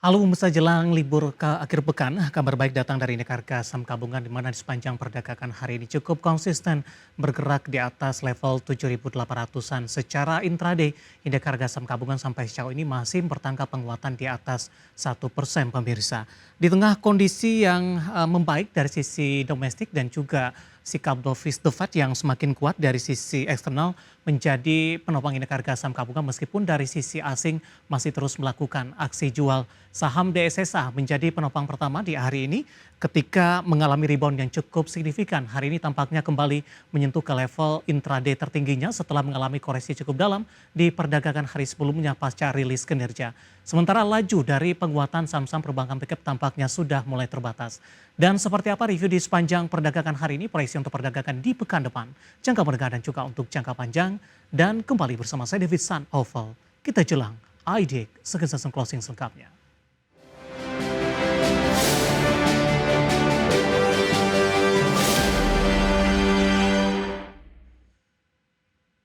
Halo pemirsa jelang libur ke akhir pekan, kabar baik datang dari Indeks Harga Saham Gabungan di mana di sepanjang perdagangan hari ini cukup konsisten bergerak di atas level 7.800-an secara intraday. Indeks Harga Saham Gabungan sampai sejauh ini masih mempertahankan penguatan di atas 1% pemirsa. Di tengah kondisi yang membaik dari sisi domestik dan juga sikap dovish the Fed yang semakin kuat dari sisi eksternal menjadi penopang indeks harga saham gabungan meskipun dari sisi asing masih terus melakukan aksi jual. Saham DSSA menjadi penopang pertama di hari ini ketika mengalami rebound yang cukup signifikan. Hari ini tampaknya kembali menyentuh ke level intraday tertingginya setelah mengalami koreksi cukup dalam di perdagangan hari sebelumnya pasca rilis kinerja. Sementara laju dari penguatan saham-saham perbankan big cap tampaknya sudah mulai terbatas. Dan seperti apa review di sepanjang perdagangan hari ini, proyeksi untuk perdagangan di pekan depan, jangka menengah dan juga untuk jangka panjang. Dan kembali bersama saya David San Oval, kita jelang IDX sekitar closing selengkapnya.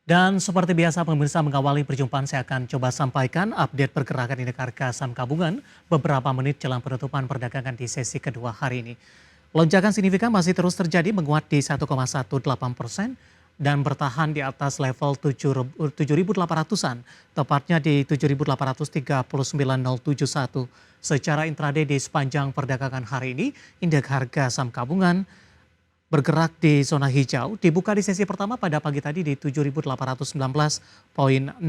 Dan seperti biasa pemirsa mengawali perjumpaan saya akan coba sampaikan update pergerakan indeks harga saham gabungan beberapa menit jelang penutupan perdagangan di sesi kedua hari ini. Lonjakan signifikan masih terus terjadi menguat di 1,18% dan bertahan di atas level 7.800-an, tepatnya di 7.839.071. Secara intraday di sepanjang perdagangan hari ini, indeks harga saham gabungan bergerak di zona hijau, dibuka di sesi pertama pada pagi tadi di 7.819.002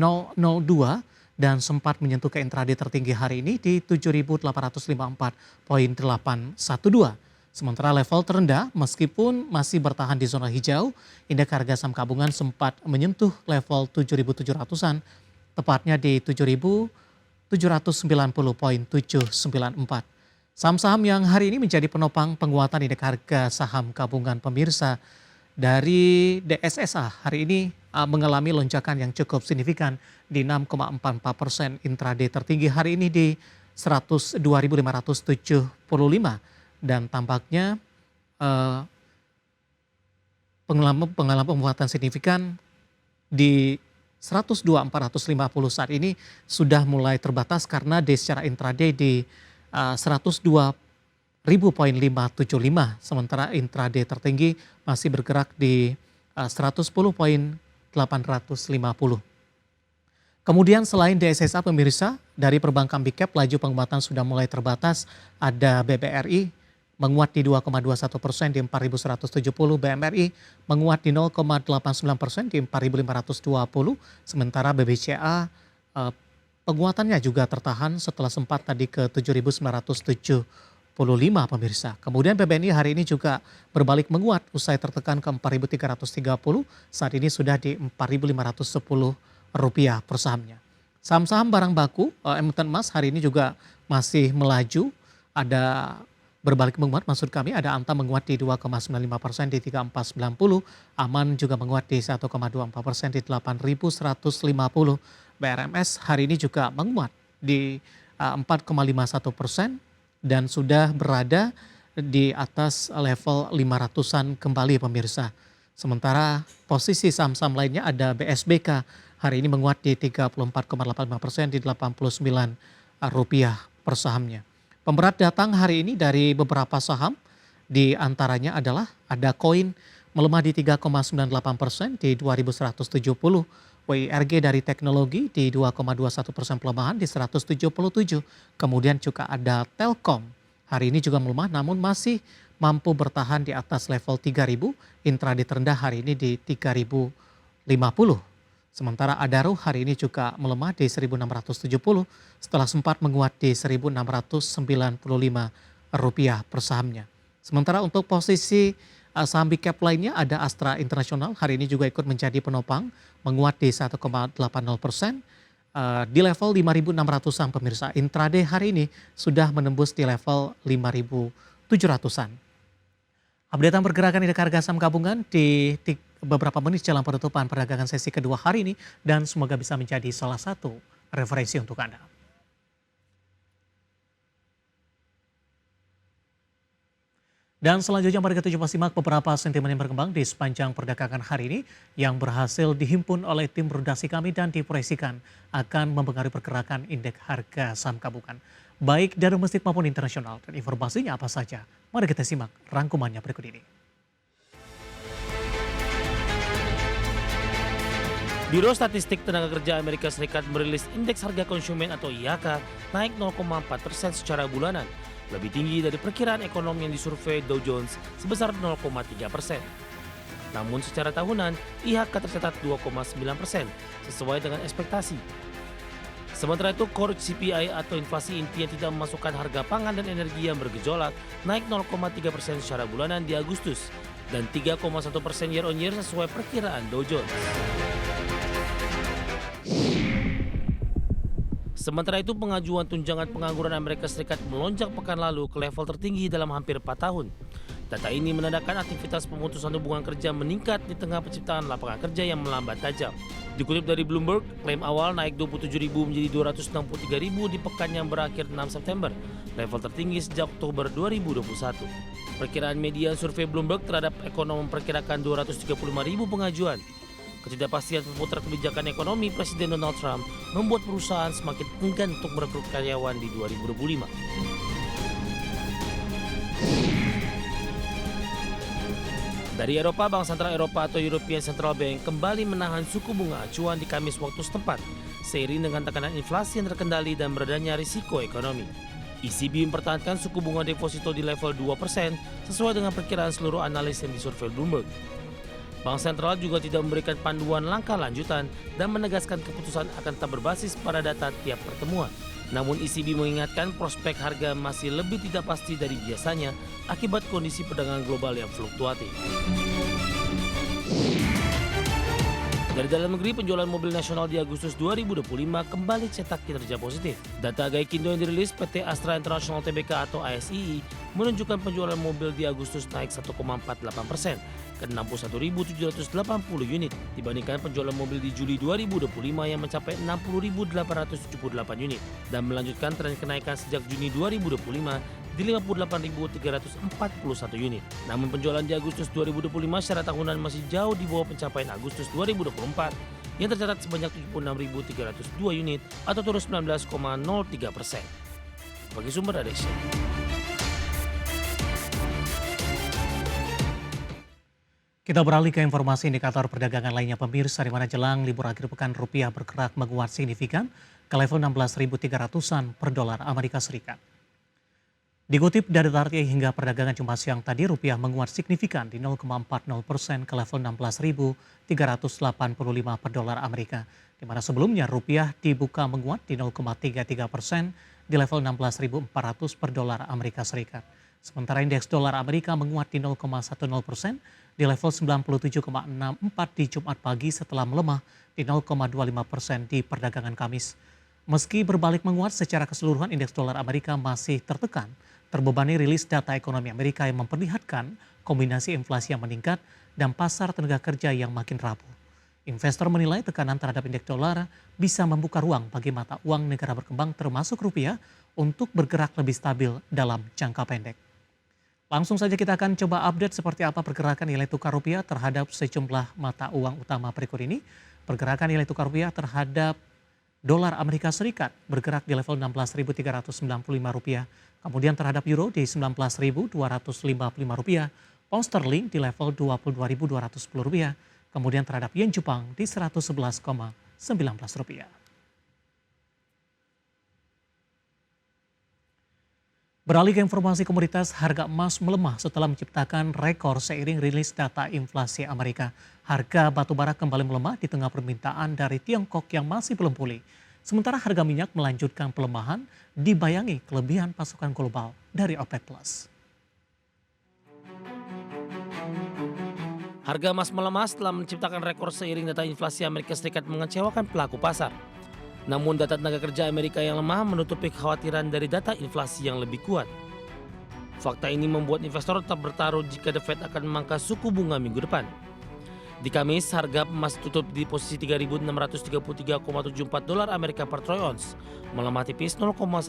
dan sempat menyentuh ke intraday tertinggi hari ini di 7.854.812. Sementara level terendah meskipun masih bertahan di zona hijau, indeks harga saham gabungan sempat menyentuh level 7.700-an, tepatnya di 7.790.794. Saham-saham yang hari ini menjadi penopang penguatan indeks harga saham gabungan pemirsa dari DSSA hari ini mengalami lonjakan yang cukup signifikan di 6,44%, intraday tertinggi hari ini di 102.575 dan tampaknya pengalaman penguatan signifikan di 102.450 saat ini sudah mulai terbatas karena secara intraday di 102.575, sementara intraday tertinggi masih bergerak di 110.850. Kemudian selain DSSA pemirsa, dari perbankan big cap laju penguatan sudah mulai terbatas. Ada BBRI menguat di 2,21% di 4.170, BMRI menguat di 0,89% di 4.520, sementara BBCA penguatannya juga tertahan setelah sempat tadi ke 7.975 pemirsa. Kemudian PBNI hari ini juga berbalik menguat usai tertekan ke 4.330, saat ini sudah di 4.510 rupiah per sahamnya. Saham-saham barang baku emiten emas hari ini juga masih melaju, ada berbalik menguat maksud kami, ada Antam menguat di 2,95% di 3.490, Aman juga menguat di 1,24% di 8.150. BRMS hari ini juga menguat di 4,51% dan sudah berada di atas level 500-an kembali pemirsa. Sementara posisi saham-saham lainnya ada BSBK hari ini menguat di 34,85% di 89 rupiah per sahamnya. Pemberat datang hari ini dari beberapa saham, di antaranya adalah ada koin melemah di 3,98% di 2.170, WIRG dari teknologi di 2,21% pelemahan di 177. Kemudian juga ada Telkom, hari ini juga melemah namun masih mampu bertahan di atas level 3.000, intraday terendah hari ini di 3.050. Sementara Adaro hari ini juga melemah di 1.670 setelah sempat menguat di 1.695 rupiah per sahamnya. Sementara untuk posisi saham big cap lainnya ada Astra Internasional hari ini juga ikut menjadi penopang menguat di 1,80%, di level 5.600-an pemirsa. Intraday hari ini sudah menembus di level 5.700-an. Updatean pergerakan indeks harga saham gabungan di beberapa menit jelang penutupan perdagangan sesi kedua hari ini dan semoga bisa menjadi salah satu referensi untuk Anda. Dan selanjutnya mari kita coba simak beberapa sentimen yang berkembang di sepanjang perdagangan hari ini yang berhasil dihimpun oleh tim redaksi kami dan diproyeksikan akan mempengaruhi pergerakan indeks harga saham gabungan. Baik dari domestik maupun internasional, dan informasinya apa saja? Mari kita simak rangkumannya berikut ini. Biro Statistik Tenaga Kerja Amerika Serikat merilis indeks harga konsumen atau IHK naik 0,4% secara bulanan, lebih tinggi dari perkiraan ekonomi yang disurvei Dow Jones sebesar 0,3%. Namun secara tahunan, IHK tercatat 2,9% sesuai dengan ekspektasi. Sementara itu, Core CPI atau inflasi inti yang tidak memasukkan harga pangan dan energi yang bergejolak naik 0,3% secara bulanan di Agustus dan 3,1% year on year sesuai perkiraan Dow Jones. Sementara itu, pengajuan tunjangan pengangguran Amerika Serikat melonjak pekan lalu ke level tertinggi dalam hampir 4 tahun. Data ini menandakan aktivitas pemutusan hubungan kerja meningkat di tengah penciptaan lapangan kerja yang melambat tajam. Dikutip dari Bloomberg, klaim awal naik 27.000 menjadi 263.000 di pekan yang berakhir 6 September, level tertinggi sejak Oktober 2021. Perkiraan median survei Bloomberg terhadap ekonom memperkirakan 235.000 pengajuan. Ketidakpastian seputar kebijakan ekonomi Presiden Donald Trump membuat perusahaan semakin enggan untuk merekrut karyawan di 2025. Dari Eropa, Bank Sentral Eropa atau European Central Bank kembali menahan suku bunga acuan di Kamis waktu setempat, seiring dengan tekanan inflasi yang terkendali dan beredanya risiko ekonomi. ECB mempertahankan suku bunga deposito di level 2% sesuai dengan perkiraan seluruh analis yang disurvei Bloomberg. Bank sentral juga tidak memberikan panduan langkah lanjutan dan menegaskan keputusan akan tetap berbasis pada data tiap pertemuan. Namun ECB mengingatkan prospek harga masih lebih tidak pasti dari biasanya akibat kondisi perdagangan global yang fluktuatif. Dari dalam negeri, penjualan mobil nasional di Agustus 2025 kembali cetak kinerja positif. Data Gaikindo yang dirilis PT Astra International Tbk atau ASII menunjukkan penjualan mobil di Agustus naik 1,48% ke 61.780 unit dibandingkan penjualan mobil di Juli 2025 yang mencapai 60.878 unit dan melanjutkan tren kenaikan sejak Juni 2025 di 58.341 unit. Namun penjualan di Agustus 2025 secara tahunan masih jauh di bawah pencapaian Agustus 2024 yang tercatat sebanyak 76.302 unit atau turun 19,03%. Bagi sumber dari Asia. Kita beralih ke informasi indikator perdagangan lainnya pemirsa, di mana jelang libur akhir pekan rupiah bergerak menguat signifikan ke level 16.300-an per dolar Amerika Serikat. Dikutip dari data hingga perdagangan Jumat siang tadi, rupiah menguat signifikan di 0,40% ke level 16.385 per dolar Amerika, di mana sebelumnya rupiah dibuka menguat di 0,33% di level 16.400 per dolar Amerika Serikat. Sementara indeks dolar Amerika menguat di 0,10% di level 97,64 di Jumat pagi setelah melemah di 0,25% di perdagangan Kamis. Meski berbalik menguat secara keseluruhan, indeks dolar Amerika masih tertekan, terbebani rilis data ekonomi Amerika yang memperlihatkan kombinasi inflasi yang meningkat dan pasar tenaga kerja yang makin rapuh. Investor menilai tekanan terhadap indeks dolar bisa membuka ruang bagi mata uang negara berkembang termasuk rupiah untuk bergerak lebih stabil dalam jangka pendek. Langsung saja kita akan coba update seperti apa pergerakan nilai tukar rupiah terhadap sejumlah mata uang utama berikut ini. Pergerakan nilai tukar rupiah terhadap dolar Amerika Serikat bergerak di level 16.395 rupiah. Kemudian terhadap euro di 19.255 rupiah. Pound sterling di level 22.210 rupiah. Kemudian terhadap yen Jepang di 111,19 rupiah. Beralih ke informasi komoditas, harga emas melemah setelah menciptakan rekor seiring rilis data inflasi Amerika. Harga batubara kembali melemah di tengah permintaan dari Tiongkok yang masih belum pulih. Sementara harga minyak melanjutkan pelemahan dibayangi kelebihan pasokan global dari OPEC+. Harga emas melemah setelah menciptakan rekor seiring data inflasi Amerika Serikat mengecewakan pelaku pasar. Namun data tenaga kerja Amerika yang lemah menutupi kekhawatiran dari data inflasi yang lebih kuat. Fakta ini membuat investor tetap bertaruh jika The Fed akan memangkas suku bunga minggu depan. Di Kamis, harga emas tutup di posisi 3.633,74 dolar Amerika per troy ounce, melemah tipis 0,18%.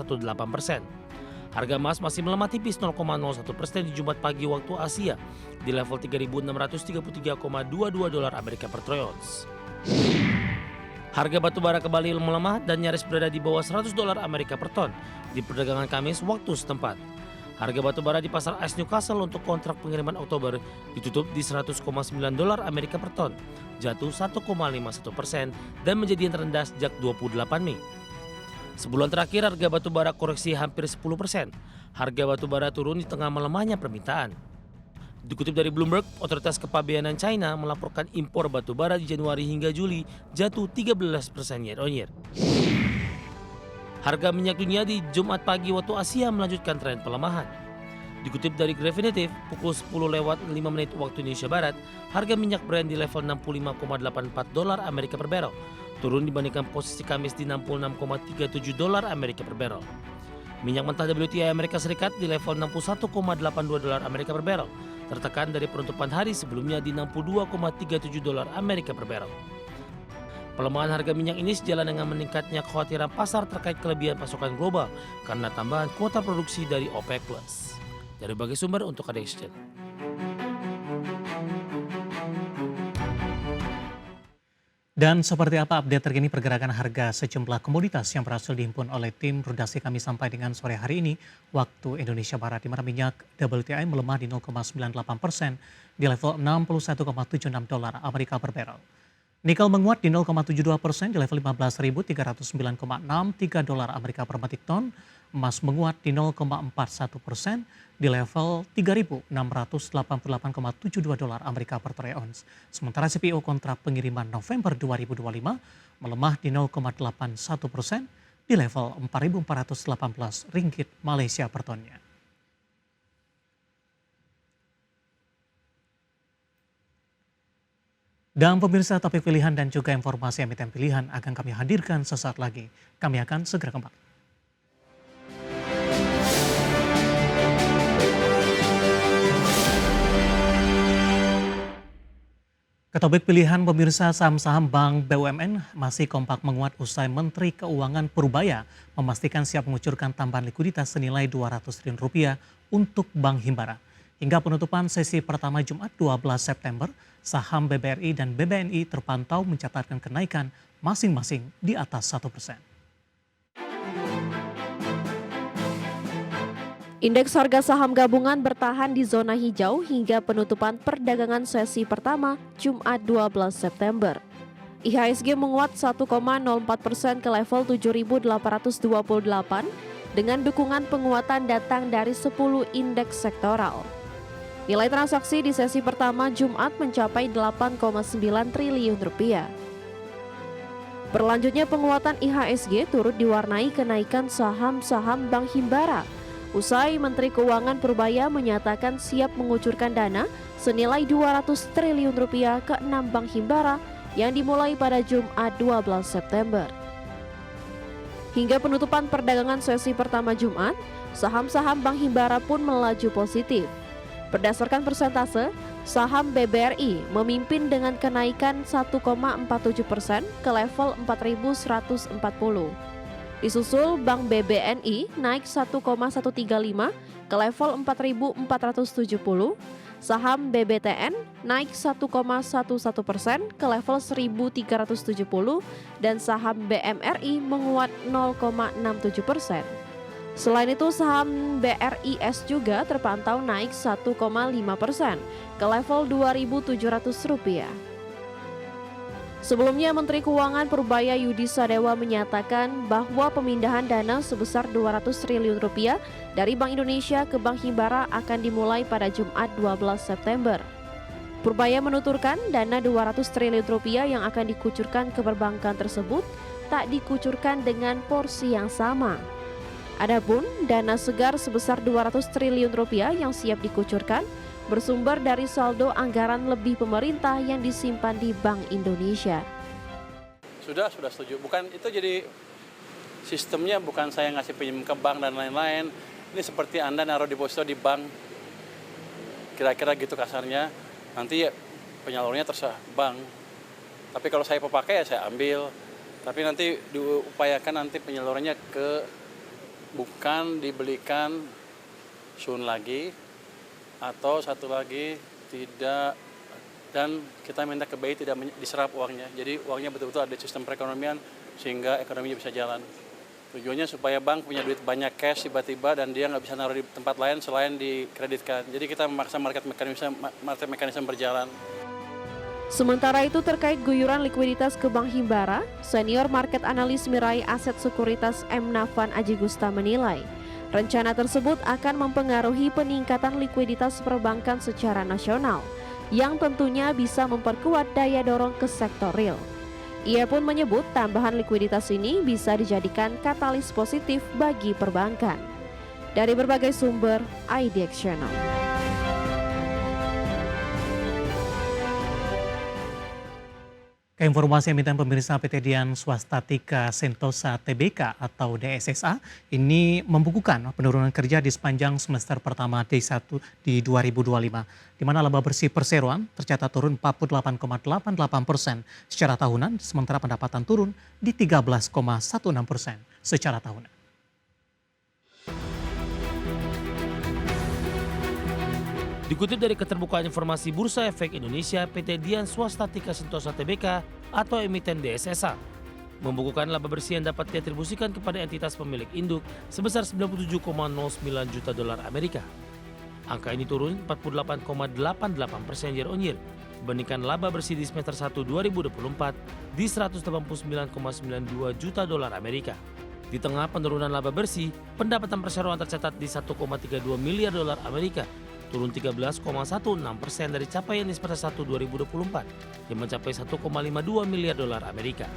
Harga emas masih melemah tipis 0,01% di Jumat pagi waktu Asia di level 3.633,22 dolar Amerika per troy ounce. Harga batu bara kembali melemah dan nyaris berada di bawah 100 dolar Amerika per ton di perdagangan Kamis waktu setempat. Harga batu bara di pasar ICE Newcastle untuk kontrak pengiriman Oktober ditutup di 100,9 dolar Amerika per ton, jatuh 1,51% dan menjadi yang terendah sejak 28 Mei. Sebulan terakhir harga batu bara koreksi hampir 10%. Harga batu bara turun di tengah melemahnya permintaan. Dikutip dari Bloomberg, otoritas kepabeanan China melaporkan impor batu bara di Januari hingga Juli jatuh 13% year on year. Harga minyak dunia di Jumat pagi waktu Asia melanjutkan tren pelemahan. Dikutip dari Grafinative, pukul 10:05 waktu Indonesia Barat, harga minyak Brent di level 65,84 dolar Amerika per barrel, turun dibandingkan posisi Kamis di 66,37 dolar Amerika per barrel. Minyak mentah WTI Amerika Serikat di level 61,82 dolar Amerika per barrel, tertekan dari penutupan hari sebelumnya di 62,37 dolar Amerika per barrel. Pelemahan harga minyak ini sejalan dengan meningkatnya kekhawatiran pasar terkait kelebihan pasokan global karena tambahan kuota produksi dari OPEC+. Dari berbagai sumber untuk KD Exchange. Dan seperti apa update terkini pergerakan harga sejumlah komoditas yang berhasil dihimpun oleh tim redaksi kami sampai dengan sore hari ini waktu Indonesia Barat, di mana minyak WTI melemah di 0,98% di level 61,76 dolar Amerika per barrel. Nikel menguat di 0,72% di level 15.309,63 dolar Amerika per metrik ton. Emas menguat di 0,41% di level 3.688,72 dolar Amerika per troy ounce. Sementara CPO kontrak pengiriman November 2025 melemah di 0,81% di level 4.418 ringgit Malaysia per tonnya. Dan pemirsa, topik pilihan dan juga informasi emiten pilihan akan kami hadirkan sesaat lagi. Kami akan segera kembali. Ke topik pilihan, pemirsa, saham-saham Bank BUMN masih kompak menguat usai Menteri Keuangan Purbaya memastikan siap mengucurkan tambahan likuiditas senilai Rp200 triliun untuk Bank Himbara. Hingga penutupan sesi pertama Jumat 12 September, saham BBRI dan BBNI terpantau mencatatkan kenaikan masing-masing di atas 1%. Indeks harga saham gabungan bertahan di zona hijau hingga penutupan perdagangan sesi pertama Jumat 12 September. IHSG menguat 1,04% ke level 7.828 dengan dukungan penguatan datang dari 10 indeks sektoral. Nilai transaksi di sesi pertama Jumat mencapai Rp8,9 triliun. Berlanjutnya penguatan IHSG turut diwarnai kenaikan saham-saham Bank Himbara. Usai Menteri Keuangan Purbaya menyatakan siap mengucurkan dana senilai Rp200 triliun ke 6 Bank Himbara yang dimulai pada Jumat 12 September. Hingga penutupan perdagangan sesi pertama Jumat, saham-saham Bank Himbara pun melaju positif. Berdasarkan persentase, saham BBRI memimpin dengan kenaikan 1,47% ke level 4.140. Disusul Bank BBNI naik 1,135 ke level 4.470, saham BBTN naik 1,11% ke level 1.370 dan saham BMRI menguat 0,67%. Selain itu saham BRIS juga terpantau naik 1,5% ke level Rp2.700. Sebelumnya, Menteri Keuangan Purbaya Yudi Sadewa menyatakan bahwa pemindahan dana sebesar Rp200 triliun dari Bank Indonesia ke Bank Himbara akan dimulai pada Jumat 12 September. Purbaya menuturkan dana Rp200 triliun yang akan dikucurkan ke perbankan tersebut tak dikucurkan dengan porsi yang sama. Adapun dana segar sebesar Rp200 triliun yang siap dikucurkan bersumber dari saldo anggaran lebih pemerintah yang disimpan di Bank Indonesia. Sudah setuju. Bukan itu, jadi sistemnya bukan saya ngasih pinjam ke bank dan lain-lain. Ini seperti Anda naruh deposito di bank. Kira-kira gitu kasarnya. Nanti ya penyalurnya terserah bank. Tapi kalau saya pakai ya saya ambil. Tapi nanti diupayakan nanti penyalurannya ke bukan dibelikan sun lagi, atau satu lagi tidak, dan kita minta ke BI tidak diserap uangnya. Jadi uangnya betul-betul ada di sistem perekonomian sehingga ekonominya bisa jalan. Tujuannya supaya bank punya duit banyak cash tiba-tiba dan dia nggak bisa naruh di tempat lain selain dikreditkan. Jadi kita memaksa market mekanisme berjalan. Sementara itu terkait guyuran likuiditas ke Bank Himbara, senior market analis Mirai Aset Sekuritas M. Nafan Aji Gusta menilai, rencana tersebut akan mempengaruhi peningkatan likuiditas perbankan secara nasional, yang tentunya bisa memperkuat daya dorong ke sektor real. Ia pun menyebut tambahan likuiditas ini bisa dijadikan katalis positif bagi perbankan. Dari berbagai sumber, IDX Channel. Keinformasi emiten pemirsa PT Dian Swastatika Sentosa Tbk atau DSSA ini membukukan penurunan kerja di sepanjang semester pertama D1 di 2025, di mana laba bersih perseroan tercatat turun 48,88% secara tahunan, sementara pendapatan turun di 13,16% secara tahunan. Dikutip dari Keterbukaan Informasi Bursa Efek Indonesia, PT Dian Swastatika Sentosa Tbk atau emiten DSSA membukukan laba bersih yang dapat diatribusikan kepada entitas pemilik induk sebesar 97,09 juta dolar Amerika. Angka ini turun 48,88% year on year dibandingkan laba bersih di semester 1 2024 di 189,92 juta dolar Amerika. Di tengah penurunan laba bersih, pendapatan perseroan tercatat di 1,32 miliar dolar Amerika, turun 13,16% dari capaian di semester 1 2024 yang mencapai 1,52 miliar dolar Amerika.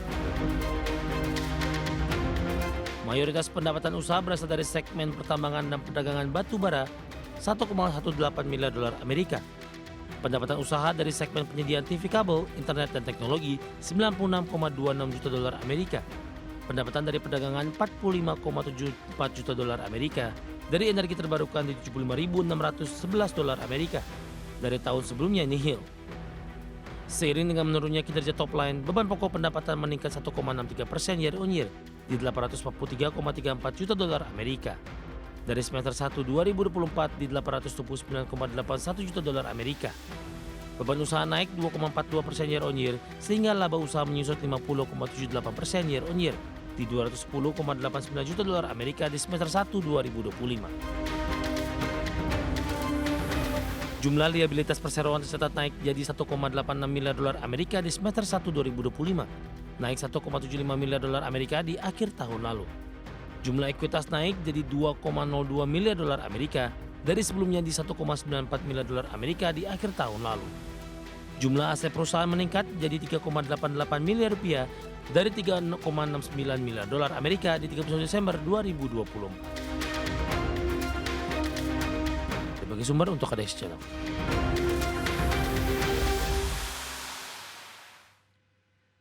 Mayoritas pendapatan usaha berasal dari segmen pertambangan dan perdagangan batu bara 1,18 miliar dolar Amerika. Pendapatan usaha dari segmen penyediaan TV kabel, internet dan teknologi 96,26 juta dolar Amerika. Pendapatan dari perdagangan 45,74 juta dolar Amerika. Dari energi terbarukan di 75.611 dolar Amerika. Dari tahun sebelumnya nihil. Seiring dengan menurunnya kinerja top line, beban pokok pendapatan meningkat 1,63% year on year di 843,34 juta dolar Amerika. Dari semester 1 2024 di 829,81 juta dolar Amerika. Beban usaha naik 2,42% year on year sehingga laba usaha menyusut 50,78% year on year di 210,89 juta dolar Amerika di semester 1 2025. Jumlah liabilitas perseroan tercatat naik jadi 1,86 miliar dolar Amerika di semester 1 2025, naik 1,75 miliar dolar Amerika di akhir tahun lalu. Jumlah ekuitas naik jadi 2,02 miliar dolar Amerika dari sebelumnya di 1,94 miliar dolar Amerika di akhir tahun lalu. Jumlah aset perusahaan meningkat jadi 3,88 miliar rupiah dari 3,69 miliar dolar Amerika di 31 Desember 2024. Sebagai sumber untuk IDX Channel.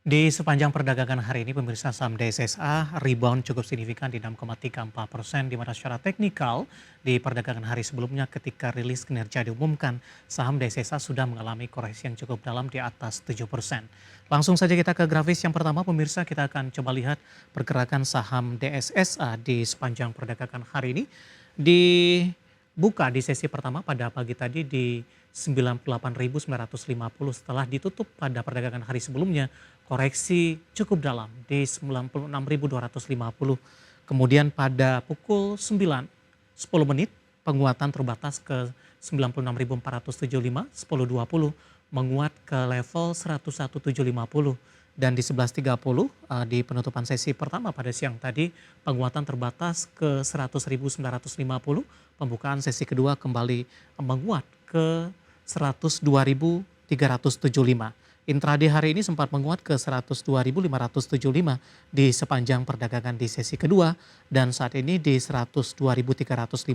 Di sepanjang perdagangan hari ini, pemirsa saham DSSA rebound cukup signifikan di 6,34%, di mana secara teknikal di perdagangan hari sebelumnya ketika rilis kinerja diumumkan, saham DSSA sudah mengalami koreksi yang cukup dalam di atas 7%. Langsung saja kita ke grafis yang pertama, pemirsa, kita akan coba lihat pergerakan saham DSSA di sepanjang perdagangan hari ini. Dibuka di sesi pertama pada pagi tadi di 98.950 setelah ditutup pada perdagangan hari sebelumnya koreksi cukup dalam di 96.250. Kemudian pada pukul 9.10 menit penguatan terbatas ke 96.475, 10.20 menguat ke level 101.750 dan di 11.30 di penutupan sesi pertama pada siang tadi penguatan terbatas ke 100.950, pembukaan sesi kedua kembali menguat ke 102.375. Intraday hari ini sempat menguat ke 102.575 di sepanjang perdagangan di sesi kedua dan saat ini di 102.350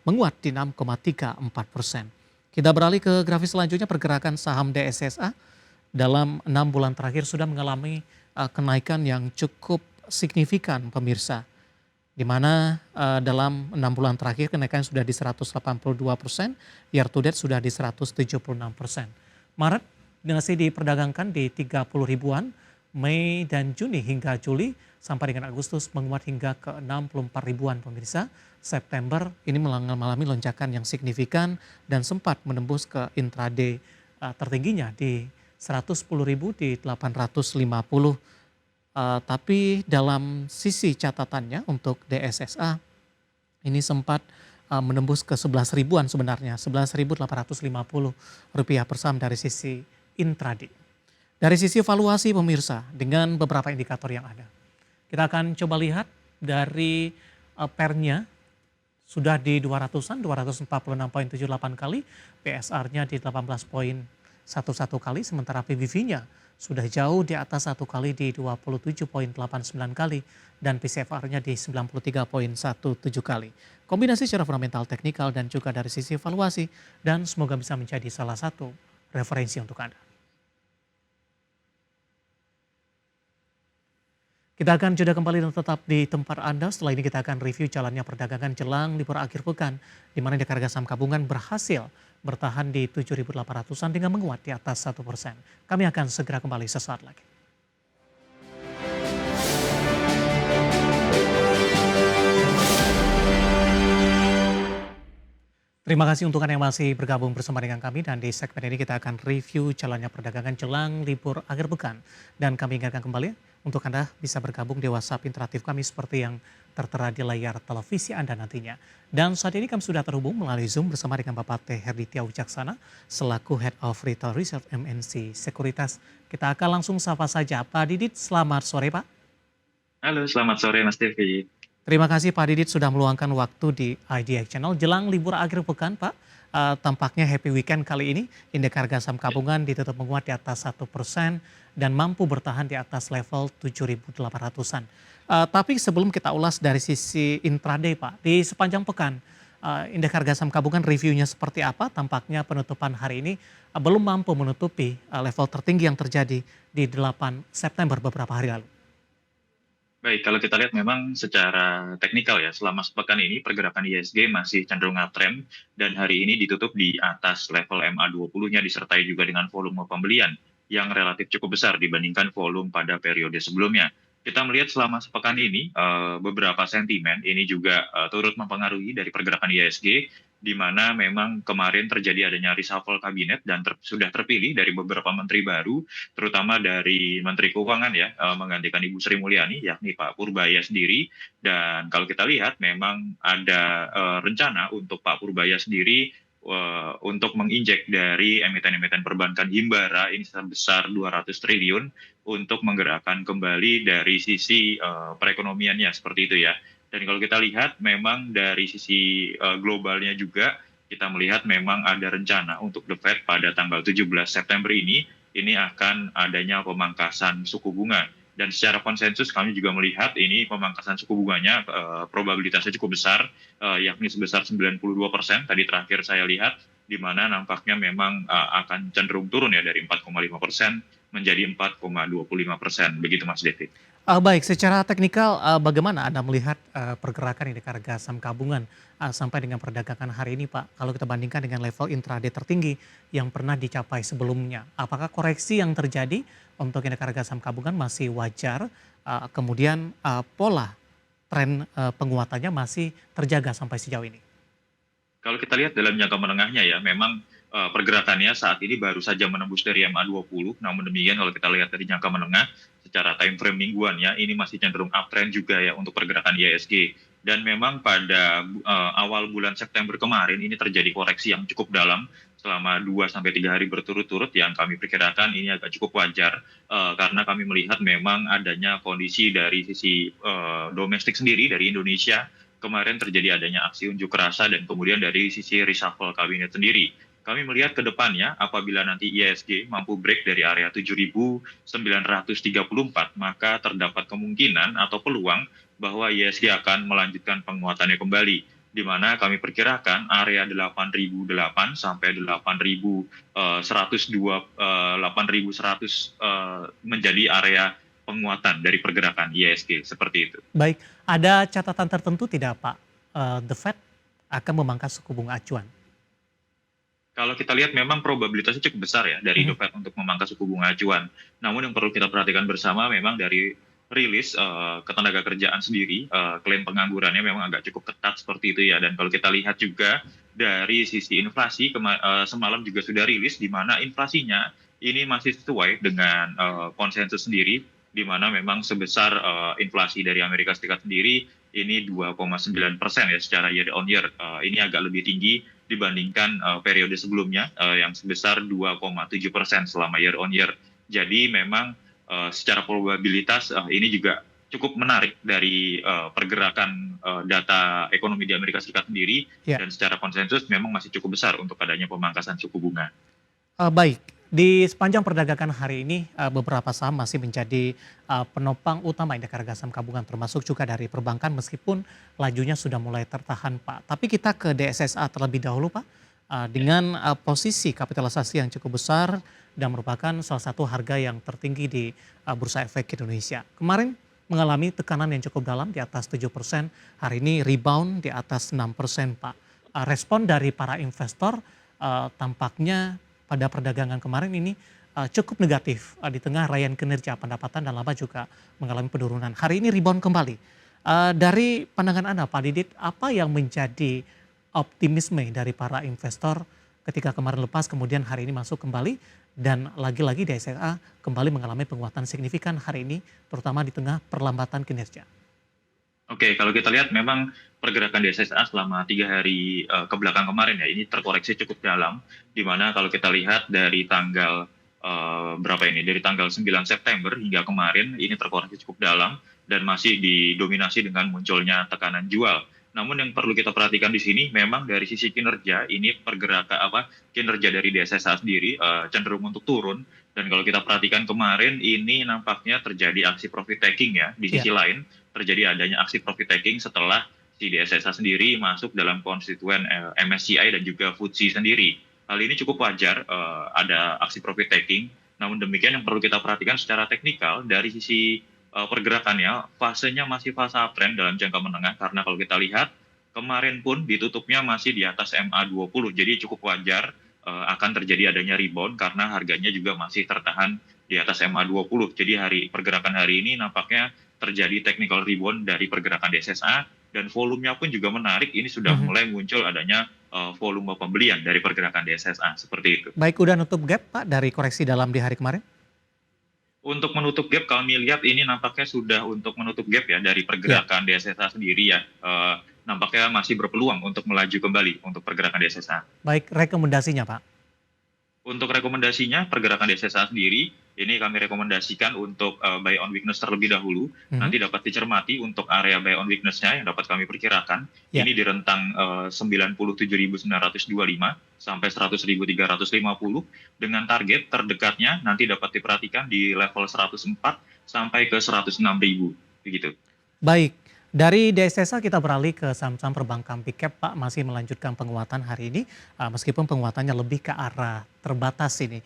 menguat di 6,34%. Kita beralih ke grafis selanjutnya, pergerakan saham DSSA dalam 6 bulan terakhir sudah mengalami kenaikan yang cukup signifikan, pemirsa. Di mana dalam 6 bulan terakhir kenaikan sudah di 182%, year to date sudah di 176%. Maret masih diperdagangkan di 30 ribuan, Mei dan Juni hingga Juli sampai dengan Agustus menguat hingga ke 64 ribuan pemirsa. September ini mengalami lonjakan yang signifikan dan sempat menembus ke intraday tertingginya di 110.000 di 850. Tapi dalam sisi catatannya untuk DSSA ini sempat menembus ke 11 ribuan sebenarnya, 11.850 rupiah per saham dari sisi intraday. Dari sisi valuasi pemirsa dengan beberapa indikator yang ada. Kita akan coba lihat dari pernya sudah di 200-an, 246,78 kali, PSR-nya di 18,11 kali, sementara PBV-nya sudah jauh di atas 1 kali di 27,89 kali dan PCFR-nya di 93,17 kali. Kombinasi secara fundamental, teknikal dan juga dari sisi valuasi dan semoga bisa menjadi salah satu referensi untuk Anda. Kita akan jeda kembali dan tetap di tempat Anda. Setelah ini kita akan review jalannya perdagangan jelang libur akhir pekan, di mana indeks harga saham gabungan berhasil bertahan di 7.800-an dengan menguat di atas 1%. Kami akan segera kembali sesaat lagi. Terima kasih untuk Anda yang masih bergabung bersama dengan kami dan di segmen ini kita akan review jalannya perdagangan jelang libur akhir pekan. Dan kami ingatkan kembali untuk Anda bisa bergabung di WhatsApp interaktif kami seperti yang tertera di layar televisi Anda nantinya. Dan saat ini kami sudah terhubung melalui Zoom bersama dengan Bapak T. Herditya Wicaksana selaku Head of Retail Reserve MNC Sekuritas. Kita akan langsung sapa saja Pak Didit, selamat sore Pak. Halo, selamat sore Mas Devi. Terima kasih Pak Didit sudah meluangkan waktu di IDX Channel. Jelang libur akhir pekan Pak, tampaknya happy weekend kali ini. Indeks harga saham gabungan ditutup menguat di atas 1% dan mampu bertahan di atas level 7.800-an. Tapi sebelum kita ulas dari sisi intraday Pak, di sepanjang pekan indeks harga saham gabungan reviewnya seperti apa? Tampaknya penutupan hari ini belum mampu menutupi level tertinggi yang terjadi di 8 September beberapa hari lalu. Baik, kalau kita lihat memang secara teknikal ya, selama sepekan ini pergerakan IHSG masih cenderung uptrend dan hari ini ditutup di atas level MA20-nya disertai juga dengan volume pembelian yang relatif cukup besar dibandingkan volume pada periode sebelumnya. Kita melihat selama sepekan ini beberapa sentimen ini juga turut mempengaruhi dari pergerakan IHSG, di mana memang kemarin terjadi adanya reshuffle kabinet dan sudah terpilih dari beberapa menteri baru, terutama dari Menteri Keuangan ya, menggantikan Ibu Sri Mulyani, yakni Pak Purbaya sendiri. Dan kalau kita lihat memang ada rencana untuk Pak Purbaya sendiri untuk menginjek dari emiten-emiten perbankan Himbara ini sebesar 200 triliun untuk menggerakkan kembali dari sisi perekonomiannya seperti itu ya. Dan kalau kita lihat memang dari sisi globalnya juga kita melihat memang ada rencana untuk The Fed pada tanggal 17 September ini akan adanya pemangkasan suku bunga. Dan secara konsensus kami juga melihat ini pemangkasan suku bunganya probabilitasnya cukup besar, yakni sebesar 92% tadi terakhir saya lihat, di mana nampaknya memang akan cenderung turun ya dari 4,5% menjadi 4,25%. Begitu Mas David. Baik, secara teknikal bagaimana Anda melihat pergerakan indeks harga saham gabungan sampai dengan perdagangan hari ini Pak? Kalau kita bandingkan dengan level intraday tertinggi yang pernah dicapai sebelumnya, apakah koreksi yang terjadi untuk indeks harga saham gabungan masih wajar? Kemudian pola tren penguatannya masih terjaga sampai sejauh ini? Kalau kita lihat dalam jangka menengahnya ya, memang pergerakannya saat ini baru saja menembus dari MA20, namun demikian kalau kita lihat dari jangka menengah, secara time frame mingguannya ini masih cenderung uptrend juga ya untuk pergerakan IHSG. Dan memang pada awal bulan September kemarin ini terjadi koreksi yang cukup dalam selama 2-3 hari berturut-turut yang kami perkirakan ini agak cukup wajar karena kami melihat memang adanya kondisi dari sisi domestik sendiri dari Indonesia. Kemarin terjadi adanya aksi unjuk rasa dan kemudian dari sisi reshuffle kabinet sendiri. Kami melihat ke depannya apabila nanti IHSG mampu break dari area 7.934, maka terdapat kemungkinan atau peluang bahwa IHSG akan melanjutkan penguatannya kembali, di mana kami perkirakan area 8.008 sampai 8.100 menjadi area penguatan dari pergerakan IHSG seperti itu. Baik, ada catatan tertentu tidak Pak, The Fed akan memangkas suku bunga acuan? Kalau kita lihat memang probabilitasnya cukup besar ya dari The Fed untuk memangkas suku bunga acuan. Namun yang perlu kita perhatikan bersama memang dari rilis ketenagakerjaan sendiri, klaim penganggurannya memang agak cukup ketat seperti itu ya. Dan kalau kita lihat juga dari sisi inflasi, semalam juga sudah rilis di mana inflasinya ini masih sesuai dengan konsensus sendiri, di mana memang sebesar inflasi dari Amerika Serikat sendiri ini 2,9% ya secara year on year. Ini agak lebih tinggi dibandingkan periode sebelumnya yang sebesar 2,7% selama year on year. Jadi memang secara probabilitas ini juga cukup menarik dari pergerakan data ekonomi di Amerika Serikat sendiri, Ya. dan secara konsensus memang masih cukup besar untuk adanya pemangkasan suku bunga. Baik, di sepanjang perdagangan hari ini beberapa saham masih menjadi penopang utama indeks harga saham gabungan termasuk juga dari perbankan meskipun lajunya sudah mulai tertahan Pak. Tapi kita ke DSSA terlebih dahulu Pak. Dengan posisi kapitalisasi yang cukup besar dan merupakan salah satu harga yang tertinggi di Bursa Efek Indonesia. Kemarin mengalami tekanan yang cukup dalam di atas 7%, hari ini rebound di atas 6% Pak. Respon dari para investor tampaknya pada perdagangan kemarin ini cukup negatif di tengah raihan kinerja pendapatan dan laba juga mengalami penurunan. Hari ini rebound kembali. Dari pandangan Anda Pak Didit, apa yang menjadi optimisme dari para investor ketika kemarin lepas kemudian hari ini masuk kembali dan lagi-lagi DSSA kembali mengalami penguatan signifikan hari ini terutama di tengah perlambatan kinerja? Oke, kalau kita lihat memang pergerakan DSSA selama 3 hari kebelakang kemarin ya, ini terkoreksi cukup dalam, di mana kalau kita lihat dari tanggal dari tanggal 9 September hingga kemarin ini terkoreksi cukup dalam dan masih didominasi dengan munculnya tekanan jual. Namun yang perlu kita perhatikan di sini memang dari sisi kinerja ini kinerja dari DSSA sendiri cenderung untuk turun, dan kalau kita perhatikan kemarin ini nampaknya terjadi aksi profit taking ya. Di sisi lain terjadi adanya aksi profit taking setelah si DSSA sendiri masuk dalam konstituen MSCI dan juga FTSE sendiri. Hal ini cukup wajar ada aksi profit taking. Namun demikian yang perlu kita perhatikan secara teknikal dari sisi pergerakannya, fasenya masih fase uptrend dalam jangka menengah, karena kalau kita lihat kemarin pun ditutupnya masih di atas MA20, jadi cukup wajar akan terjadi adanya rebound karena harganya juga masih tertahan di atas MA20. Jadi pergerakan hari ini nampaknya terjadi technical rebound dari pergerakan DSSA, dan volumenya pun juga menarik, ini sudah mulai muncul adanya volume pembelian dari pergerakan DSSA, seperti itu. Baik, udah nutup gap Pak dari koreksi dalam di hari kemarin? Untuk menutup gap, kami lihat ini nampaknya sudah untuk menutup gap ya dari pergerakan DSSA sendiri ya. Nampaknya masih berpeluang untuk melaju kembali untuk pergerakan DSSA. Baik, rekomendasinya Pak? Untuk rekomendasinya, pergerakan DSSA sendiri, ini kami rekomendasikan untuk buy on weakness terlebih dahulu. Nanti dapat dicermati untuk area buy on weakness-nya yang dapat kami perkirakan. Ini di rentang 97.925 sampai 100.350 dengan target terdekatnya nanti dapat diperhatikan di level 104 sampai ke 106.000 begitu. Baik, dari DSSA kita beralih ke saham-saham perbankan big cap Pak, masih melanjutkan penguatan hari ini meskipun penguatannya lebih ke arah terbatas ini.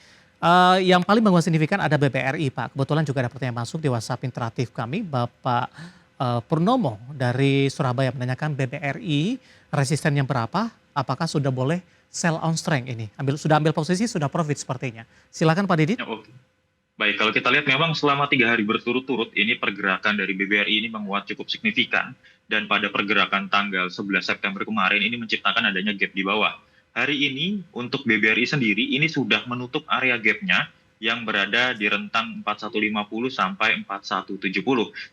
Yang paling menguat signifikan ada BBRI Pak. Kebetulan juga ada pertanyaan masuk di WhatsApp interaktif kami, Bapak Purnomo dari Surabaya menanyakan BBRI resistennya berapa, apakah sudah boleh sell on strength ini? Sudah ambil posisi, sudah profit sepertinya. Silakan Pak Didit. Oke. Baik, kalau kita lihat memang selama 3 hari berturut-turut ini pergerakan dari BBRI ini menguat cukup signifikan, dan pada pergerakan tanggal 11 September kemarin ini menciptakan adanya gap di bawah. Hari ini untuk BBRI sendiri ini sudah menutup area gapnya yang berada di rentang 4150 sampai 4170.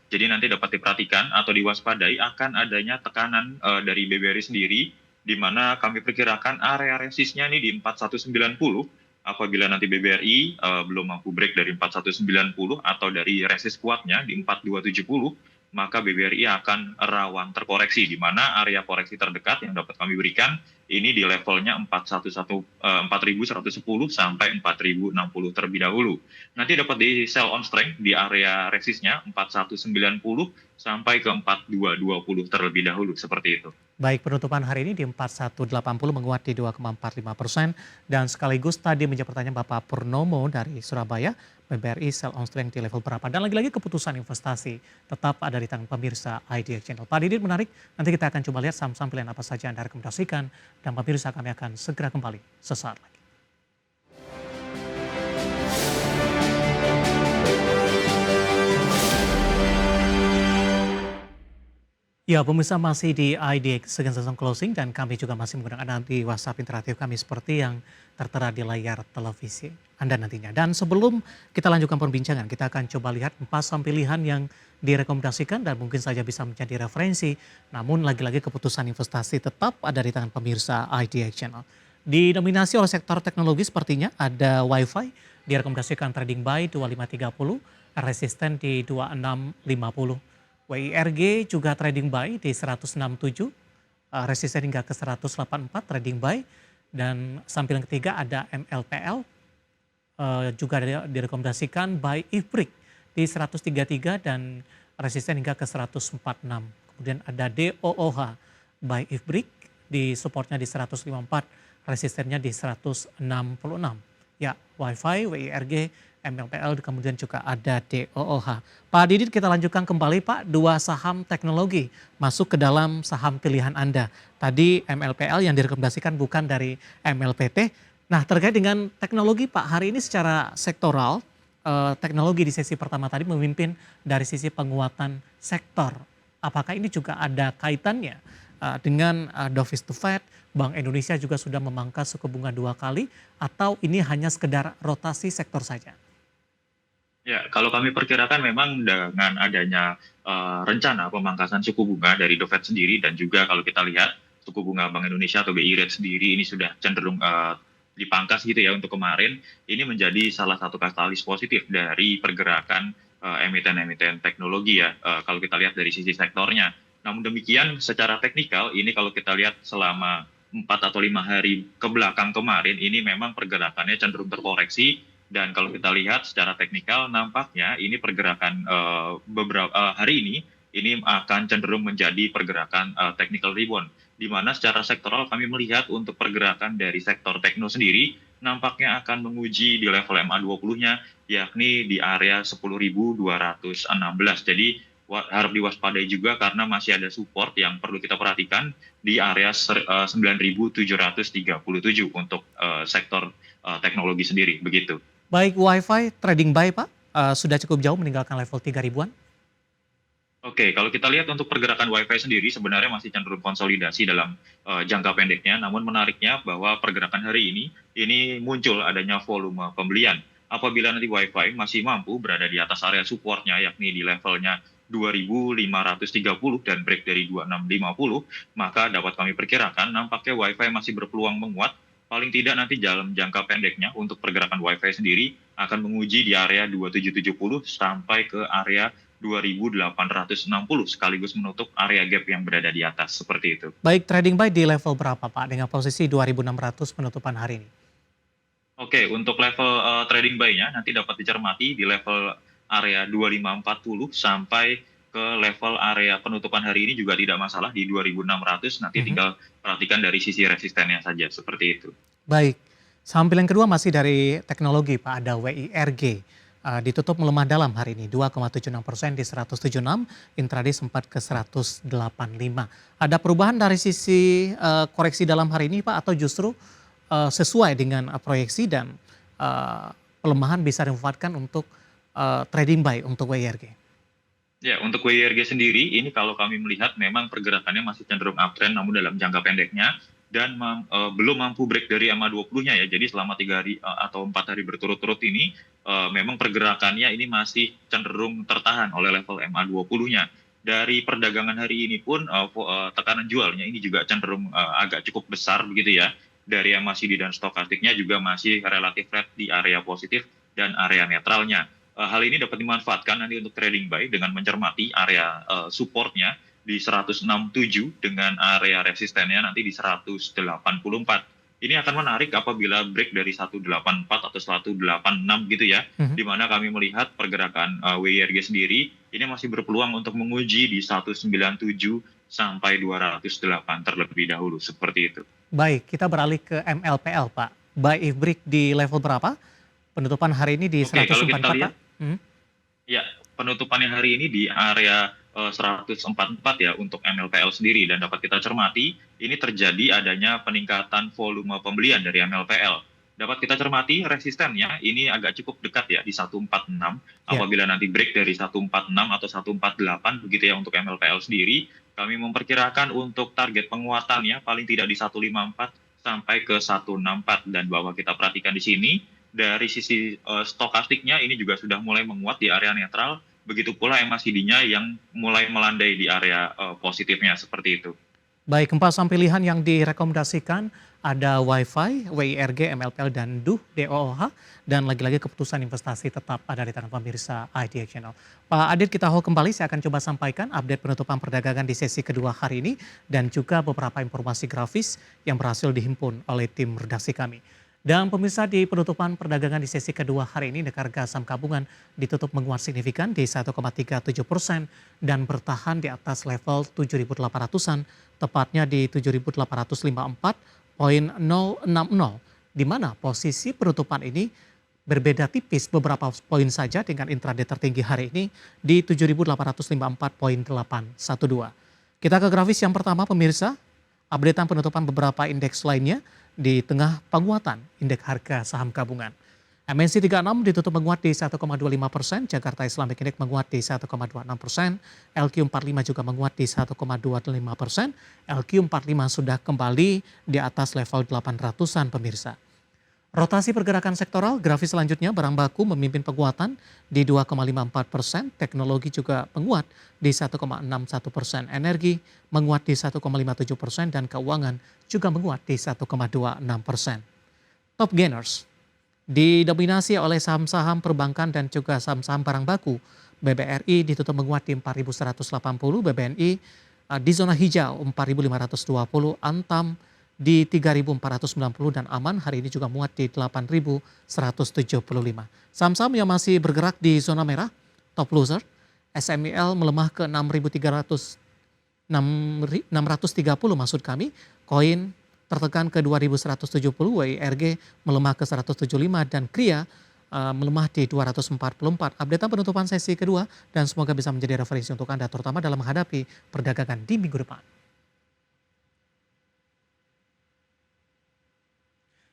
Jadi nanti dapat diperhatikan atau diwaspadai akan adanya tekanan dari BBRI sendiri, di mana kami perkirakan area resistnya ini di 4190. Apabila nanti BBRI belum mampu break dari 4190 atau dari resist kuatnya di 4270, maka BBRI akan rawan terkoreksi, di mana area koreksi terdekat yang dapat kami berikan ini di levelnya 4110 sampai 4060 terlebih dahulu. Nanti dapat di sell on strength di area resistnya 4190 sampai ke 4220 terlebih dahulu, seperti itu. Baik, penutupan hari ini di 4180 menguat di 2,45%, dan sekaligus tadi menjawab pertanyaan Bapak Purnomo dari Surabaya, BBRI sell on strength di level berapa, dan lagi-lagi keputusan investasi tetap ada di tangan pemirsa IDX Channel. Pak Didit, menarik, nanti kita akan coba lihat saham-saham pilihan apa saja yang Anda rekomendasikan, dan pemirsa kami akan segera kembali sesaat lagi. Ya, pemirsa masih di IDX Second Session Closing dan kami juga masih menggunakan nanti WhatsApp interaktif kami seperti yang tertera di layar televisi Anda nantinya. Dan sebelum kita lanjutkan perbincangan, kita akan coba lihat 4 saham pilihan yang direkomendasikan dan mungkin saja bisa menjadi referensi. Namun lagi-lagi keputusan investasi tetap ada di tangan pemirsa IDX Channel. Didominasi oleh sektor teknologi sepertinya ada WiFi, direkomendasikan trading buy 2530, resisten di 2650. WIRG juga trading buy di 167, resisten hingga ke 184 trading buy. Dan samping ketiga ada MLPL, juga direkomendasikan buy IFBRIC di 133 dan resisten hingga ke 146. Kemudian ada DOOH buy IFBRIC di supportnya di 154, resistennya di 166. Ya, WiFi, WIRG, MLPL, kemudian juga ada DOOH. Pak Didit, kita lanjutkan kembali Pak, 2 saham teknologi masuk ke dalam saham pilihan Anda. Tadi MLPL yang direkomendasikan bukan dari MLPT. Nah, terkait dengan teknologi Pak, hari ini secara sektoral, teknologi di sesi pertama tadi memimpin dari sisi penguatan sektor. Apakah ini juga ada kaitannya dengan dovish to Fed, Bank Indonesia juga sudah memangkas suku bunga 2 kali, atau ini hanya sekedar rotasi sektor saja? Ya, kalau kami perkirakan memang dengan adanya rencana pemangkasan suku bunga dari The Fed sendiri dan juga kalau kita lihat suku bunga Bank Indonesia atau BI rate sendiri ini sudah cenderung dipangkas gitu ya untuk kemarin, ini menjadi salah satu katalis positif dari pergerakan emiten-emiten teknologi ya, kalau kita lihat dari sisi sektornya. Namun demikian secara teknikal ini kalau kita lihat selama 4 atau 5 hari ke belakang kemarin ini memang pergerakannya cenderung terkoreksi. Dan kalau kita lihat secara teknikal nampaknya ini pergerakan beberapa hari ini akan cenderung menjadi pergerakan technical rebound. Di mana secara sektoral kami melihat untuk pergerakan dari sektor tekno sendiri nampaknya akan menguji di level MA20-nya yakni di area 10.216. Jadi harap diwaspadai juga karena masih ada support yang perlu kita perhatikan di area 9.737 untuk sektor teknologi sendiri begitu. Baik, WiFi trading buy Pak, sudah cukup jauh meninggalkan level 3 ribuan? Oke, kalau kita lihat untuk pergerakan WiFi sendiri sebenarnya masih cenderung konsolidasi dalam jangka pendeknya. Namun menariknya bahwa pergerakan hari ini muncul adanya volume pembelian. Apabila nanti WiFi masih mampu berada di atas area supportnya yakni di levelnya 2.530 dan break dari 2.650, maka dapat kami perkirakan nampaknya WiFi masih berpeluang menguat. Paling tidak nanti dalam jangka pendeknya untuk pergerakan WiFi sendiri akan menguji di area 2770 sampai ke area 2860 sekaligus menutup area gap yang berada di atas seperti itu. Baik, trading buy di level berapa Pak dengan posisi 2.600 penutupan hari ini? Oke, untuk level trading buy-nya nanti dapat dicermati di level area 2540 sampai ke level area penutupan hari ini juga tidak masalah di 2.600, nanti tinggal perhatikan dari sisi resistennya saja, seperti itu. Baik, saham pilihan kedua masih dari teknologi Pak, ada WIRG. Ditutup melemah dalam hari ini, 2,76% di 176, intraday sempat ke 185. Ada perubahan dari sisi koreksi dalam hari ini Pak, atau justru sesuai dengan proyeksi dan pelemahan bisa dimanfaatkan untuk trading buy untuk WIRG? Ya, untuk WIRG sendiri, ini kalau kami melihat memang pergerakannya masih cenderung uptrend, namun dalam jangka pendeknya, dan belum mampu break dari MA20-nya ya. Jadi selama 3 hari atau 4 hari berturut-turut ini, memang pergerakannya ini masih cenderung tertahan oleh level MA20-nya. Dari perdagangan hari ini pun, tekanan jualnya ini juga cenderung agak cukup besar begitu ya. Dari MACD dan stokastiknya juga masih relatif flat di area positif dan area netralnya. Hal ini dapat dimanfaatkan nanti untuk trading buy dengan mencermati area supportnya di 167 dengan area resistennya nanti di 184. Ini akan menarik apabila break dari 184 atau 186 gitu ya, di mana kami melihat pergerakan WIRG sendiri ini masih berpeluang untuk menguji di 197 sampai 208 terlebih dahulu, seperti itu. Baik, kita beralih ke MLPL Pak. Buy IFBRIC di level berapa? Penutupan hari ini di 144 kalau kita Pak? lihat, ya penutupannya hari ini di area 144 ya untuk MLPL sendiri, dan dapat kita cermati ini terjadi adanya peningkatan volume pembelian dari MLPL dapat kita cermati resistennya ini agak cukup dekat ya di 146. Ya. Apabila nanti break dari 146 atau 148 begitu ya untuk MLPL sendiri, kami memperkirakan untuk target penguatannya paling tidak di 154 sampai ke 164, dan bahwa kita perhatikan di sini dari sisi stokastiknya ini juga sudah mulai menguat di area netral, begitu pula MACD-nya yang mulai melandai di area positifnya seperti itu. Baik, empat saham pilihan yang direkomendasikan ada Wi-Fi, WIRG, MLPL, dan DOOH. Dan lagi-lagi keputusan investasi tetap ada di tangan pemirsa IDX Channel. Pak Adit, kita hold kembali. Saya akan coba sampaikan update penutupan perdagangan di sesi kedua hari ini. Dan juga beberapa informasi grafis yang berhasil dihimpun oleh tim redaksi kami. Dan pemirsa, di penutupan perdagangan di sesi kedua hari ini, harga saham gabungan ditutup menguat signifikan di 1,37% dan bertahan di atas level 7.800-an, tepatnya di 7.854,060, di mana posisi penutupan ini berbeda tipis beberapa poin saja dengan intraday tertinggi hari ini di 7.854,812. Kita ke grafis yang pertama pemirsa, updatean penutupan beberapa indeks lainnya di tengah penguatan indeks harga saham gabungan. MNC 36 ditutup menguat di 1,25%, Jakarta Islamic Index menguat di 1,26%, LQ45 juga menguat di 1,25%, LQ45 sudah kembali di atas level 800-an pemirsa. Rotasi pergerakan sektoral, grafis selanjutnya barang baku memimpin penguatan di 2,54%, teknologi juga menguat di 1,61%, energi menguat di 1,57%, dan keuangan juga menguat di 1,26%. Top gainers didominasi oleh saham-saham perbankan dan juga saham-saham barang baku. BBRI ditutup menguat di 4.180, BBNI di zona hijau 4.520, Antam di 3.490, dan Aman hari ini juga muat di 8.175. Saham-saham yang masih bergerak di zona merah, top loser, SMIL melemah ke 6.630 maksud kami, koin tertekan ke 2.170, WIRG melemah ke 175, dan KRIA melemah di 244. Updatean penutupan sesi kedua dan semoga bisa menjadi referensi untuk Anda terutama dalam menghadapi perdagangan di minggu depan.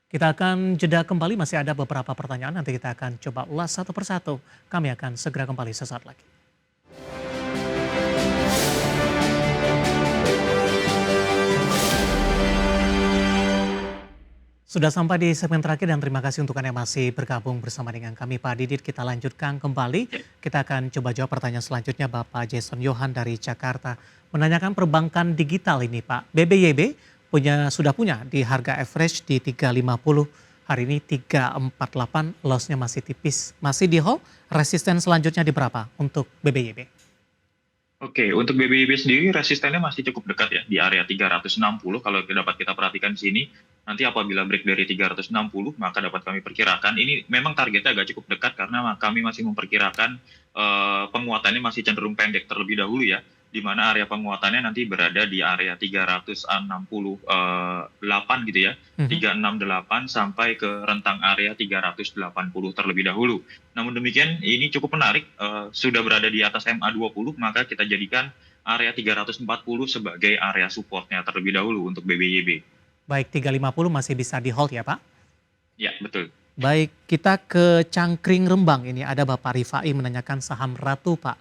Kita akan jeda kembali, masih ada beberapa pertanyaan, nanti kita akan coba ulas satu persatu. Kami akan segera kembali sesaat lagi. Sudah sampai di segmen terakhir dan terima kasih untuk Anda yang masih bergabung bersama dengan kami. Pak Didit, kita lanjutkan kembali. Kita akan coba jawab pertanyaan selanjutnya. Bapak Jason Yohan dari Jakarta menanyakan perbankan digital ini Pak. BBYB sudah punya di harga average di 350, hari ini 348, lossnya masih tipis. Masih di hold, resisten selanjutnya di berapa untuk BBYB? Oke, untuk BBYB sendiri resistennya masih cukup dekat ya, di area 360 kalau dapat kita perhatikan di sini. Nanti apabila break dari 360, maka dapat kami perkirakan, ini memang targetnya agak cukup dekat karena kami masih memperkirakan penguatannya masih cenderung pendek terlebih dahulu ya, di mana area penguatannya nanti berada di area 368 gitu ya, 368 sampai ke rentang area 380 terlebih dahulu. Namun demikian ini cukup menarik, sudah berada di atas MA20, maka kita jadikan area 340 sebagai area supportnya terlebih dahulu untuk BBYB. Baik, 350 masih bisa di hold ya Pak? Ya, betul. Baik, kita ke Cangkring Rembang, ini ada Bapak Rifai menanyakan saham Ratu Pak.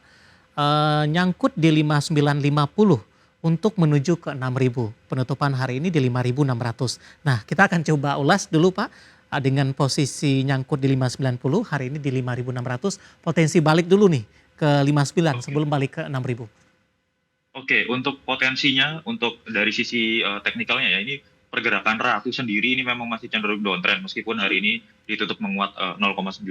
Nyangkut di 5950 untuk menuju ke 6.000. Penutupan hari ini di 5.600. Nah, kita akan coba ulas dulu Pak dengan posisi nyangkut di 590, hari ini di 5.600. Potensi balik dulu nih ke 59 sebelum balik ke 6.000. Oke, untuk potensinya, untuk dari sisi teknikalnya ya, ini pergerakan Ratu sendiri ini memang masih cenderung downtrend meskipun hari ini ditutup menguat 0,9%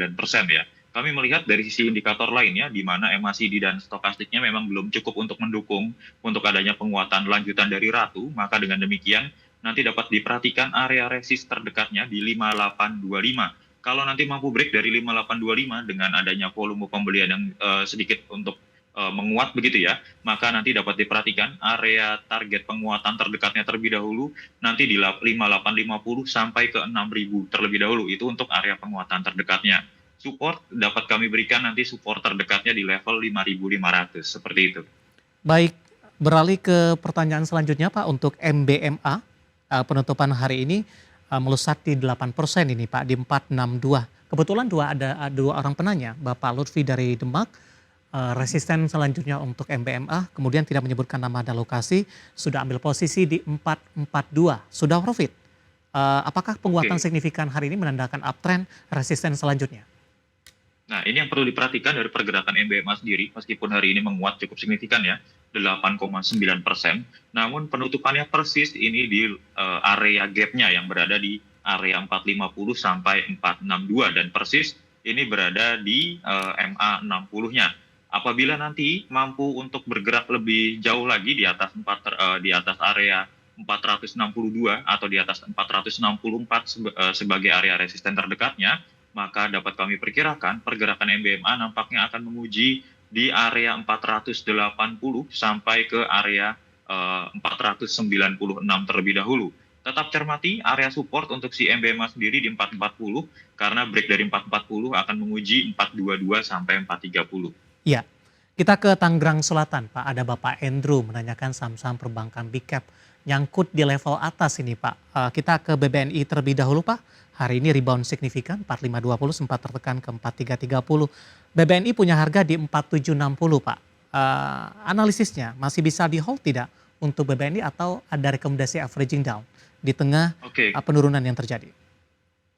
ya. Kami melihat dari sisi indikator lainnya di mana MACD dan stokastiknya memang belum cukup untuk mendukung untuk adanya penguatan lanjutan dari Ratu, maka dengan demikian nanti dapat diperhatikan area resist terdekatnya di 5825. Kalau nanti mampu break dari 5825 dengan adanya volume pembelian yang sedikit untuk menguat begitu ya, maka nanti dapat diperhatikan area target penguatan terdekatnya terlebih dahulu nanti di 5850 sampai ke 6000 terlebih dahulu, itu untuk area penguatan terdekatnya. Support dapat kami berikan nanti support terdekatnya di level 5.500 seperti itu. Baik, beralih ke pertanyaan selanjutnya Pak untuk MBMA penutupan hari ini melesat di 8% ini Pak, di 462. Kebetulan ada dua orang penanya, Bapak Lutfi dari Demak, resisten selanjutnya untuk MBMA, kemudian tidak menyebutkan nama dan lokasi, sudah ambil posisi di 442, sudah profit. Apakah penguatan signifikan hari ini menandakan uptrend resisten selanjutnya? Nah, ini yang perlu diperhatikan dari pergerakan MBMA sendiri, meskipun hari ini menguat cukup signifikan ya, 8,9%, namun penutupannya persis ini di area gap-nya yang berada di area 450 sampai 462, dan persis ini berada di MA 60-nya. Apabila nanti mampu untuk bergerak lebih jauh lagi di atas di atas area 462 atau di atas 464 sebagai area resisten terdekatnya, maka dapat kami perkirakan pergerakan MBMA nampaknya akan menguji di area 480 sampai ke area 496 terlebih dahulu. Tetap cermati area support untuk si MBMA sendiri di 440, karena break dari 440 akan menguji 422 sampai 430. Ya, kita ke Tangerang Selatan Pak, ada Bapak Andrew menanyakan saham-saham perbankan big cap nyangkut di level atas ini Pak. Kita ke BBNI terlebih dahulu Pak. Hari ini rebound signifikan, 4520 sempat tertekan ke 4330. BBNI punya harga di 4760 Pak. Analisisnya masih bisa di hold tidak untuk BBNI atau ada rekomendasi averaging down di tengah penurunan yang terjadi?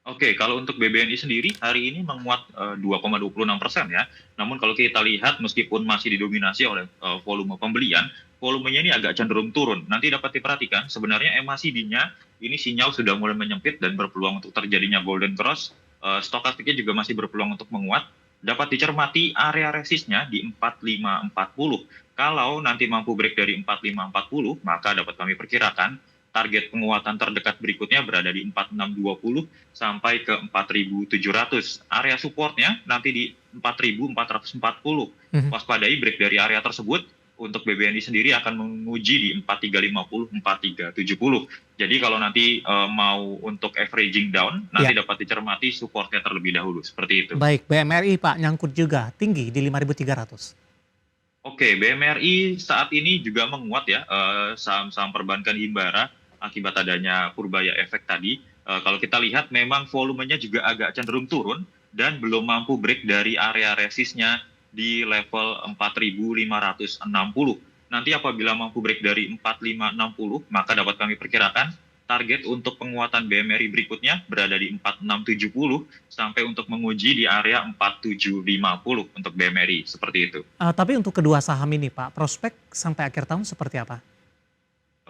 Oke, kalau untuk BBNI sendiri hari ini menguat 2,26% ya. Namun kalau kita lihat meskipun masih didominasi oleh volume pembelian, volumenya ini agak cenderung turun. Nanti dapat diperhatikan sebenarnya MACD-nya ini sinyal sudah mulai menyempit dan berpeluang untuk terjadinya golden cross. Stokastiknya juga masih berpeluang untuk menguat. Dapat dicermati area resistnya di 4540. Kalau nanti mampu break dari 4540, maka dapat kami perkirakan target penguatan terdekat berikutnya berada di 4620 sampai ke 4700. Area supportnya nanti di 4440. Waspadai break dari area tersebut. Untuk BBNI sendiri akan menguji di 4350, 4370. Jadi kalau nanti mau untuk averaging down, nanti dapat dicermati supportnya terlebih dahulu, seperti itu. Baik, BMRI Pak nyangkut juga tinggi di 5.300. Oke, BMRI saat ini juga menguat ya, saham-saham perbankan himbara akibat adanya purbaya efek tadi. Kalau kita lihat memang volumenya juga agak cenderung turun dan belum mampu break dari area resistnya di level 4.560. Nanti apabila mampu break dari 4.560, maka dapat kami perkirakan target untuk penguatan BMRI berikutnya berada di 4.670 sampai untuk menguji di area 4.750 untuk BMRI, seperti itu. Tapi untuk kedua saham ini Pak, prospek sampai akhir tahun seperti apa?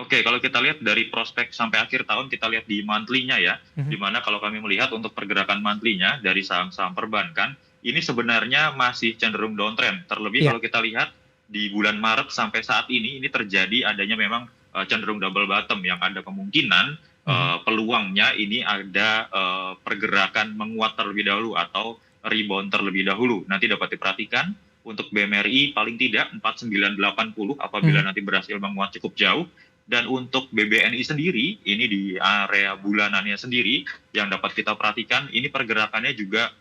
Oke, kalau kita lihat dari prospek sampai akhir tahun, kita lihat di monthly-nya ya, di mana kalau kami melihat untuk pergerakan monthly-nya dari saham-saham perbankan, ini sebenarnya masih cenderung downtrend. Terlebih kalau kita lihat di bulan Maret sampai saat ini terjadi adanya memang cenderung double bottom, yang ada kemungkinan peluangnya ini ada pergerakan menguat terlebih dahulu atau rebound terlebih dahulu. Nanti dapat diperhatikan untuk BMRI paling tidak 4980 apabila nanti berhasil menguat cukup jauh. Dan untuk BBNI sendiri, ini di area bulanannya sendiri yang dapat kita perhatikan, ini pergerakannya juga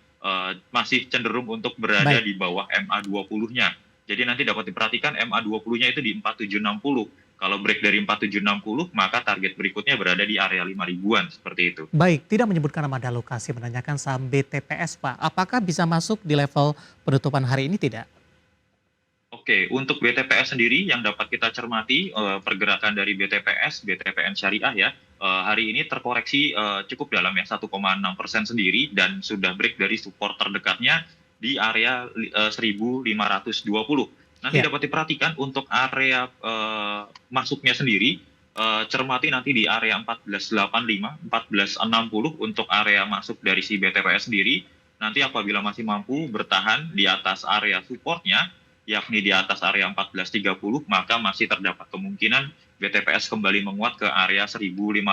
masih cenderung untuk berada di bawah MA20-nya. Jadi nanti dapat diperhatikan MA20-nya itu di 4760. Kalau break dari 4760, maka target berikutnya berada di area 5.000-an, seperti itu. Baik, tidak menyebutkan nama dan lokasi, menanyakan saham BTPS Pak. Apakah bisa masuk di level penutupan hari ini tidak? Oke, untuk BTPS sendiri yang dapat kita cermati pergerakan dari BTPN Syariah ya, hari ini terkoreksi cukup dalam ya, 1,6% sendiri dan sudah break dari support terdekatnya di area 1.520. Nanti dapat diperhatikan untuk area masuknya sendiri, cermati nanti di area 1485, 1460 untuk area masuk dari si BTPS sendiri. Nanti apabila masih mampu bertahan di atas area supportnya, yakni di atas area 1430, maka masih terdapat kemungkinan BTPS kembali menguat ke area 1520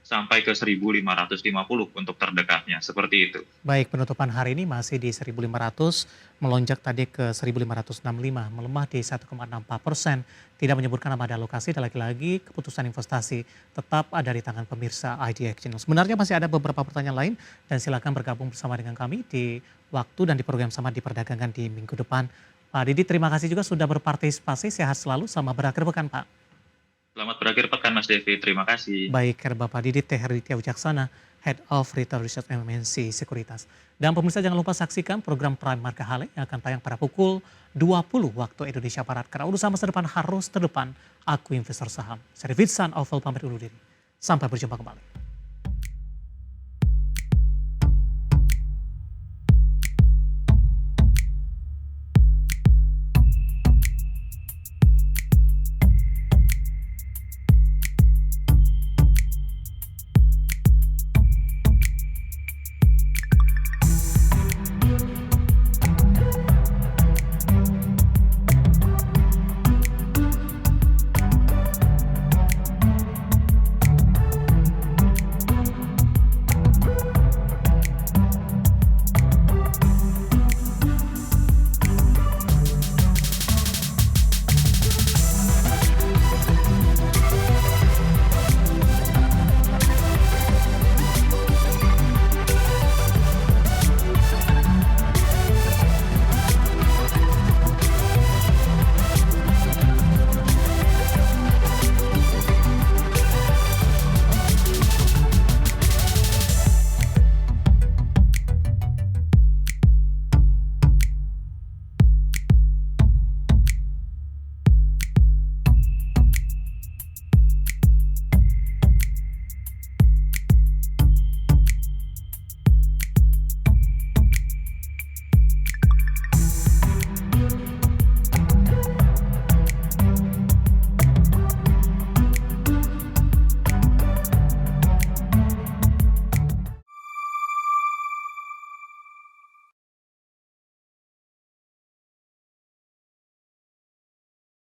sampai ke 1550 untuk terdekatnya, seperti itu. Baik, penutupan hari ini masih di 1.500, melonjak tadi ke 1.565, melemah di 1,64%. Tidak menyebutkan nama dan lokasi, dan lagi-lagi keputusan investasi tetap ada di tangan pemirsa IDX Channel. Sebenarnya masih ada beberapa pertanyaan lain, dan silakan bergabung bersama dengan kami di waktu dan di program Sama di Perdagangan di minggu depan. Pak Didi, terima kasih juga sudah berpartisipasi. Sehat selalu, selamat berakhir pekan Pak. Selamat berakhir pekan Mas Devi, terima kasih. Baik, Bapak Didit Teh Herditya Wijaksana, Head of Retail Research MNC Sekuritas. Dan pemirsa jangan lupa saksikan program Prime Marka Hale yang akan tayang pada pukul 20 waktu Indonesia Barat. Karena urusan masa depan harus terdepan, aku investor saham. Saya Davidson Oval pamit undur diri. Sampai berjumpa kembali.